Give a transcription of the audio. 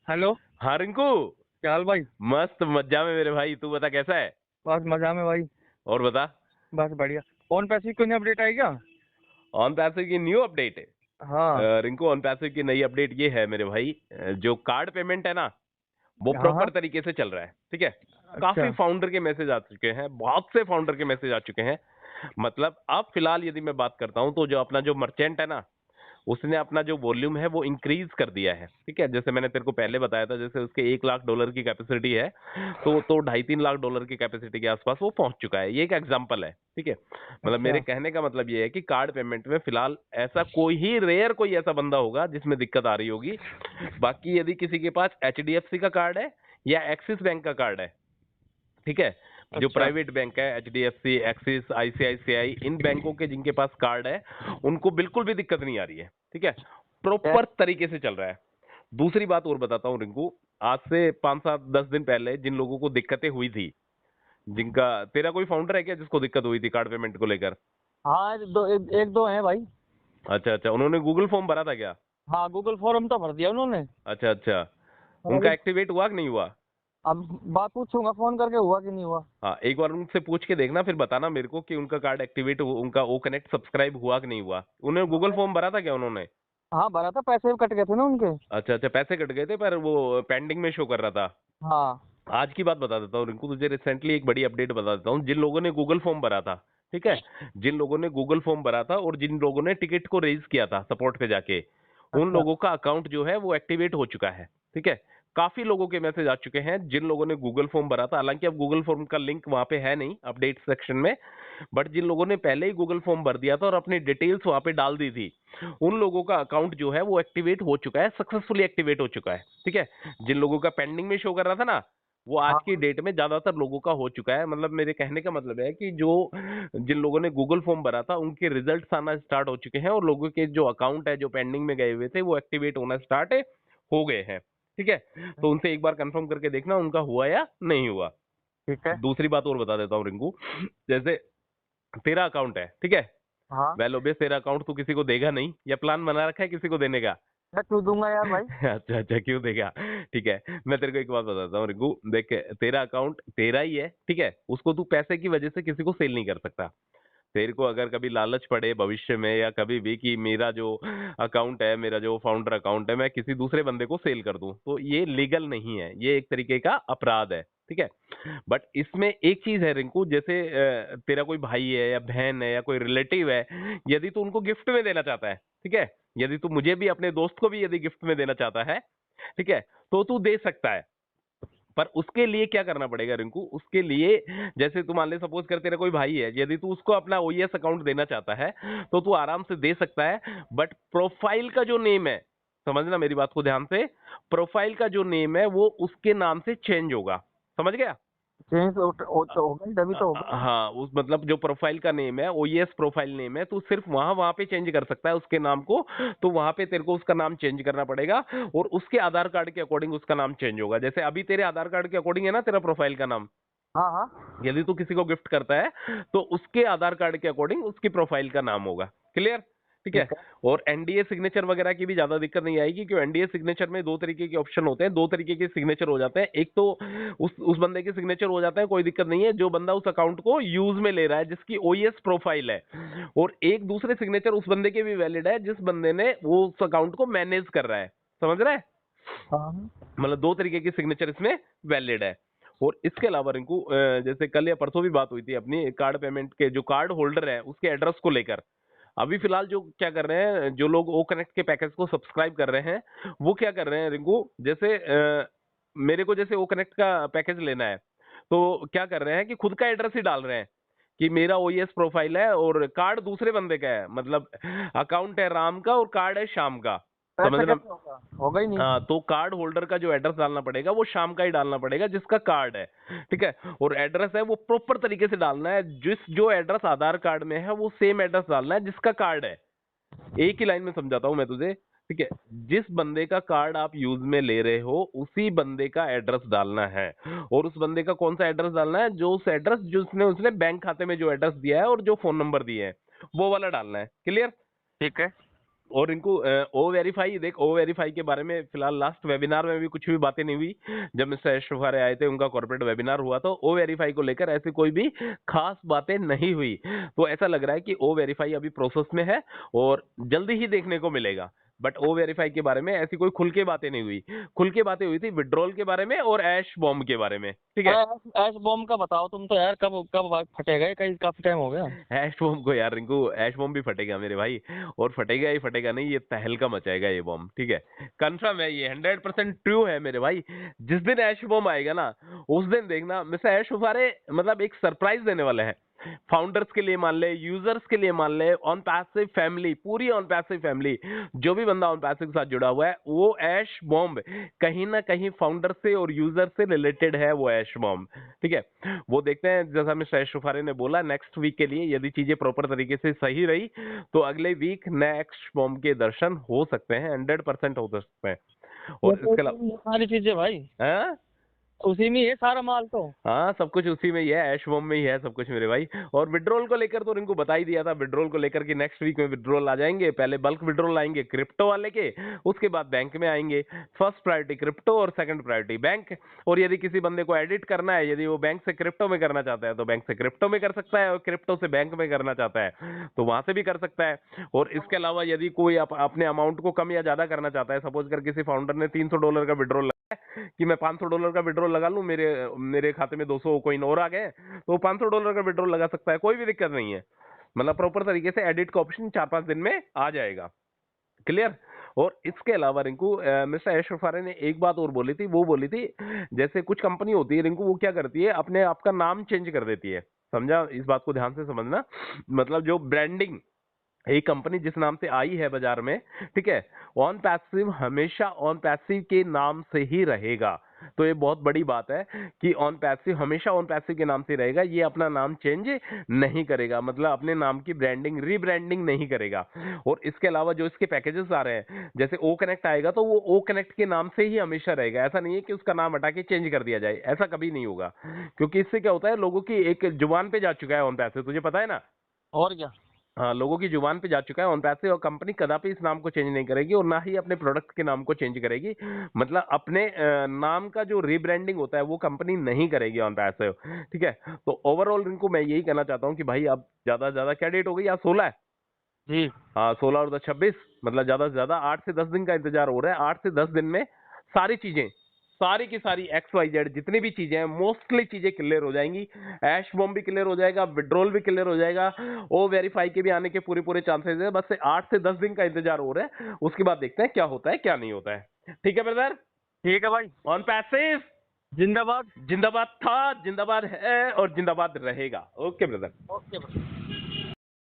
Hello. हाँ रिंकू। क्या हाल भाई? मस्त मज्जा में मेरे भाई, तू बता कैसा है। बस मजा में भाई। और बता। बस बढ़िया। फोन पैसे की कोई अपडेट आई क्या? ऑन पैसिव की न्यू अपडेट है। हाँ। रिंकू, ऑन पैसिव की नई अपडेट ये है मेरे भाई, जो कार्ड पेमेंट है ना, वो हाँ हाँ। प्रॉपर तरीके से चल रहा है। ठीक है। अच्छा। काफी फाउंडर के मैसेज आ चुके हैं, बहुत से फाउंडर के मैसेज आ चुके हैं। मतलब अब फिलहाल यदि मैं बात करता हूं तो जो अपना जो मर्चेंट है ना, उसने अपना जो वॉल्यूम है वो इंक्रीज कर दिया है। ठीक है, जैसे मैंने तेरे को पहले बताया था, जैसे उसके $1 लाख की कैपेसिटी है, तो $2.5-3 लाख की कैपेसिटी के आसपास वो पहुंच चुका है। ये एक एग्जांपल है। ठीक है। मतलब मेरे अच्छा। कहने का मतलब ये है कि कार्ड पेमेंट में फिलहाल ऐसा कोई ही रेयर कोई ऐसा बंदा होगा जिसमें दिक्कत आ रही होगी। बाकी यदि किसी के पास HDFC का कार्ड है या एक्सिस बैंक का कार्ड है, ठीक है, जो अच्छा। प्राइवेट बैंक है, HDFC, एक्सिस, ICICI, इन बैंकों के जिनके पास कार्ड है, उनको बिल्कुल भी दिक्कत नहीं आ रही है। ठीक है, क्या? प्रॉपर तरीके से चल रहा है। दूसरी बात और बताता हूँ रिंकू, आज से 5-7-10 दिन पहले जिन लोगों को दिक्कतें हुई थी, जिनका, तेरा कोई फाउंडर है क्या जिसको दिक्कत हुई थी कार्ड पेमेंट को लेकर? हाँ, एक दो हैं भाई। अच्छा अच्छा, उन्होंने गूगल फॉर्म भरा था क्या? हाँ, गूगल फॉर्म तो भर दिया उन्होंने। अच्छा अच्छा, और उनका एक्टिवेट हुआ कि नहीं हुआ? अब बात पूछूंगा फोन करके, हुआ कि नहीं हुआ। हाँ, एक बार उनसे पूछ के देखना, फिर बताना मेरे को कि उनका कार्ड एक्टिवेट, उनका ओ कनेक्ट सब्सक्राइब हुआ कि नहीं हुआ। उन्होंने गूगल हाँ। फॉर्म भरा था क्या उन्होंने? हाँ, भरा था, पैसे भी कट गए थे ना उनके। अच्छा अच्छा, पैसे कट गए थे पर वो पेंडिंग में शो कर रहा था। हाँ। आज की बात बता देता हूँ रिंकू तुझे, रिसेंटली एक बड़ी अपडेट बता देता हूँ। जिन लोगों ने गूगल फॉर्म भरा था, ठीक है, जिन लोगों ने गूगल फॉर्म भरा था और जिन लोगों ने टिकट को रेज किया था सपोर्ट पे जाके, उन अच्छा। लोगों का अकाउंट जो है वो एक्टिवेट हो चुका है। ठीक है, काफी लोगों के मैसेज आ चुके हैं जिन लोगों ने गूगल फॉर्म भरा था। हालांकि अब गूगल फॉर्म का लिंक वहां पे है नहीं अपडेट सेक्शन में, बट जिन लोगों ने पहले ही गूगल फॉर्म भर दिया था और अपनी डिटेल्स वहां पे डाल दी थी, उन लोगों का अकाउंट जो है वो एक्टिवेट हो चुका है, सक्सेसफुली एक्टिवेट हो चुका है। ठीक है, जिन लोगों का पेंडिंग में शो कर रहा था ना, वो आज की हाँ। डेट में ज्यादातर लोगों का हो चुका है। मतलब मेरे कहने का मतलब है कि जो, जिन लोगों ने गूगल फॉर्म भरा था उनके रिजल्ट्स आना स्टार्ट हो चुके हैं, और लोगों के जो अकाउंट है जो पेंडिंग में गए हुए थे वो एक्टिवेट होना स्टार्ट हो गए हैं। ठीक है, तो उनसे एक बार कंफर्म करके देखना उनका हुआ या नहीं हुआ। ठीक है। दूसरी बात और बता देता हूँ रिंकू, जैसे तेरा अकाउंट है, ठीक है, हाँ। वेल ओबियस तेरा अकाउंट तू किसी को देगा नहीं, या प्लान बना रखा है किसी को देने का? मैं क्यों दूंगा यार भाई। अच्छा अच्छा, क्यों देगा? ठीक है, मैं तेरे को एक बात बताता हूँ रिंकू, देख, तेरा अकाउंट तेरा ही है, ठीक है, उसको तू पैसे की वजह से किसी को सेल नहीं कर सकता। तेरे को अगर कभी लालच पड़े भविष्य में या कभी भी कि मेरा जो अकाउंट है, मेरा जो फाउंडर अकाउंट है, मैं किसी दूसरे बंदे को सेल कर दूं, तो ये लीगल नहीं है, ये एक तरीके का अपराध है। ठीक है, बट इसमें एक चीज है रिंकू, जैसे तेरा कोई भाई है या बहन है या कोई रिलेटिव है, यदि तू उनको गिफ्ट में देना चाहता है, ठीक है, यदि तू मुझे भी अपने दोस्त को भी यदि गिफ्ट में देना चाहता है, ठीक है, तो तू दे सकता है। पर उसके लिए क्या करना पड़ेगा रिंकू, उसके लिए, जैसे तू मान ले सपोज कर तेरा कोई भाई है, यदि तू उसको अपना OES अकाउंट देना चाहता है तो तू आराम से दे सकता है, बट प्रोफाइल का जो नेम है, समझना मेरी बात को ध्यान से, प्रोफाइल का जो नेम है वो उसके नाम से चेंज होगा। समझ गया? चेंज तो होगा ही, तभी तो होगा। हाँ, उस मतलब जो प्रोफाइल का नेम है, OES प्रोफाइल नेम है, तो सिर्फ वहां वहां पे चेंज कर सकता है उसके नाम को। तो वहां पे तेरे को उसका नाम चेंज करना पड़ेगा, और उसके आधार कार्ड के अकॉर्डिंग उसका नाम चेंज होगा। जैसे अभी तेरे आधार कार्ड के अकॉर्डिंग है ना तेरा प्रोफाइल का नाम, हाँ हाँ। यदि तू किसी को गिफ्ट करता है तो उसके आधार कार्ड के अकॉर्डिंग उसकी प्रोफाइल का नाम होगा। क्लियर? ठीक है। ठीक है। और NDA सिग्नेचर वगैरह की भी ज्यादा दिक्कत नहीं आएगी, क्योंकि NDA सिग्नेचर में दो तरीके के ऑप्शन होते हैं, दो तरीके के सिग्नेचर हो जाते हैं। एक तो उस बंदे के सिग्नेचर हो जाता है, कोई दिक्कत नहीं है, जो बंदा उस अकाउंट को यूज में ले रहा है, जिसकी OES प्रोफाइल है। और एक दूसरे सिग्नेचर उस बंदे के भी वैलिड है जिस बंदे ने वो उस अकाउंट को मैनेज कर रहा है। समझ रहा है? हाँ। मतलब दो तरीके की सिग्नेचर इसमें वैलिड है। और इसके अलावा रिंकू, जैसे कल या परसों भी बात हुई थी अपनी कार्ड पेमेंट के जो कार्ड होल्डर है उसके एड्रेस को लेकर, अभी फिलहाल जो क्या कर रहे हैं, जो लोग ओ कनेक्ट के पैकेज को सब्सक्राइब कर रहे हैं, वो क्या कर रहे हैं रिंकू, जैसे मेरे को जैसे ओ कनेक्ट का पैकेज लेना है, तो क्या कर रहे हैं कि खुद का एड्रेस ही डाल रहे हैं कि मेरा OES प्रोफाइल है और कार्ड दूसरे बंदे का है, मतलब अकाउंट है राम का और कार्ड है श्याम का। पैसा समझना? कैसे होगा, होगा ही नहीं। हाँ, तो कार्ड होल्डर का जो एड्रेस डालना पड़ेगा वो शाम का ही डालना पड़ेगा जिसका कार्ड है। ठीक है, और एड्रेस है वो प्रॉपर तरीके से डालना है, जिस जो एड्रेस आधार कार्ड में है वो सेम एड्रेस डालना है जिसका कार्ड है। एक ही लाइन में समझाता हूं मैं तुझे। ठीक है, जिस बंदे का कार्ड आप यूज में ले रहे हो उसी बंदे का एड्रेस डालना है, और उस बंदे का कौन सा एड्रेस डालना है, जो उस एड्रेस जो उसने उसने बैंक खाते में जो एड्रेस दिया है और जो फोन नंबर दिए हैं वो वाला डालना है। क्लियर? ठीक है। और इनको ओ वेरीफाई, देख ओ वेरीफाई के बारे में फिलहाल लास्ट वेबिनार में भी कुछ भी बातें नहीं हुई। जब मिस्टर यश फुफारे आए थे, उनका कॉर्पोरेट वेबिनार हुआ, तो ओ वेरीफाई को लेकर ऐसी कोई भी खास बातें नहीं हुई। तो ऐसा लग रहा है कि ओ वेरीफाई अभी प्रोसेस में है और जल्दी ही देखने को मिलेगा। बट ओ वेरीफाई के बारे में ऐसी कोई खुल के बातें नहीं हुई। खुल के बातें हुई थी विड्रॉल के बारे में और ऐश बॉम्ब के बारे में, ठीक है। अरे ऐश बॉम्ब का बताओ तुम तो यार, कब कब फटेगा ये? कहीं काफी टाइम हो गया। ऐश बॉम्ब को यार, रिंकू ऐश बॉम्ब भी फटेगा मेरे भाई, और फटेगा ही फटेगा नहीं, ये तहलका मचाएगा ये बॉम्ब, ठीक है। कंफर्म है, ये 100% ट्रू है मेरे भाई। जिस दिन ऐश बॉम्ब आएगा ना, उस दिन देखना मिस्टर ऐश फुफारे मतलब एक सरप्राइज देने वाले हैं। फाउंडर्स के लिए मान ले, यूजर्स के लिए मान ले, ऑन पैसिव फैमिली, पूरी ऑन पैसिव फैमिली, जो भी बंदा ऑन पैसिव के साथ जुड़ा हुआ है, वो ऐश बॉम्ब कहीं ना कहीं फाउंडर से और यूजर से रिलेटेड है वो ऐश बॉम्ब, ठीक है। वो देखते हैं, जैसा मिस्टर ऐश फुफारे ने बोला, नेक्स्ट वीक के लिए यदि चीजें प्रॉपर तरीके से सही रही तो अगले वीक नेक्स्ट बॉम्ब के दर्शन हो सकते हैं, 100% हो सकते हैं। और इसके अलावा सारी चीजें भाई हाँ उसी में ही है सारा माल तो। हाँ, सब कुछ उसी में ही है, ऐश बॉम्ब में ही है सब कुछ मेरे भाई। और विड्रॉल को लेकर तो इनको बता ही दिया था, विड्रॉल को लेकर कि नेक्स्ट वीक में विड्रॉल आ जाएंगे। पहले बल्क विड्रॉल आएंगे क्रिप्टो वाले के, उसके बाद बैंक में आएंगे। फर्स्ट प्रायोरिटी क्रिप्टो और सेकंड प्रायोरिटी बैंक। और यदि किसी बंदे को एडिट करना है, यदि वो बैंक से क्रिप्टो में करना चाहता है तो बैंक से क्रिप्टो में कर सकता है, और क्रिप्टो से बैंक में करना चाहता है तो वहां से भी कर सकता है। और इसके अलावा यदि कोई अपने अमाउंट को कम या ज्यादा करना चाहता है, सपोज कर किसी फाउंडर ने $300 का विड्रॉल कि मैं $500 का विड्रॉल लगा लूं, मेरे मेरे खाते में 200 कोइन और आ गए, तो वो $500 का विड्रॉल लगा सकता है, कोई भी दिक्कत नहीं है। मतलब प्रॉपर तरीके से एडिट का ऑप्शन 4-5 दिन में आ जाएगा। क्लियर। और इसके अलावा रिंकू मिस्टर यश फुफारे ने एक बात और बोली थी, वो बोली थी जैसे कुछ कंपनी होती है रिंकू, वो क्या करती है, अपने आप का नाम चेंज कर देती है। समझा? इस बात को ध्यान से समझना। मतलब जो ब्रांडिंग, एक कंपनी जिस नाम से आई है बाजार में, ठीक है, ऑन पैसिव हमेशा ऑन पैसिव के नाम से ही रहेगा। तो ये बहुत बड़ी बात है कि ऑन पैसिव हमेशा ऑन पैसिव के नाम से रहेगा, ये अपना नाम चेंज नहीं करेगा, मतलब अपने नाम की ब्रांडिंग रीब्रांडिंग नहीं करेगा। और इसके अलावा जो इसके पैकेजेस आ रहे हैं, जैसे ओ कनेक्ट आएगा तो वो ओ कनेक्ट के नाम से ही हमेशा रहेगा। ऐसा नहीं है कि उसका नाम हटा के चेंज कर दिया जाए, ऐसा कभी नहीं होगा। क्योंकि इससे क्या होता है, लोगों की एक जुबान पे जा चुका है ऑन पैसिव, तुझे पता है ना। और क्या। हाँ, लोगों की जुबान पे जा चुका है ऑन पैसिव, और कंपनी कदापि इस नाम को चेंज नहीं करेगी, और ना ही अपने प्रोडक्ट के नाम को चेंज करेगी। मतलब अपने नाम का जो रीब्रांडिंग होता है वो कंपनी नहीं करेगी ऑन पैसिव, ठीक है। तो ओवरऑल इनको मैं यही कहना चाहता हूँ कि भाई अब ज्यादा से ज्यादा क्या डेट हो गई, आज 16 है। जी। हाँ, 16 और 10 26, मतलब ज्यादा से ज्यादा 8 से 10 दिन का इंतजार हो रहा है। 8 से 10 दिन में सारी चीजें, सारी की सारी XYZ जितनी भी चीजें हैं, मोस्टली चीजें क्लियर हो जाएंगी। ऐश बॉम्ब भी क्लियर हो जाएगा, विड्रॉल भी क्लियर हो जाएगा, ओ वेरीफाई के भी आने के पूरे पूरे चांसेस है। बस से 8 से 10 दिन का इंतजार हो रहा है, उसके बाद देखते हैं क्या होता है क्या नहीं होता है। ठीक है ब्रदर। ठीक है भाई। ऑन पैसिव जिंदाबाद। जिंदाबाद था, जिंदाबाद है और जिंदाबाद रहेगा। Okay brother. ओके भाई।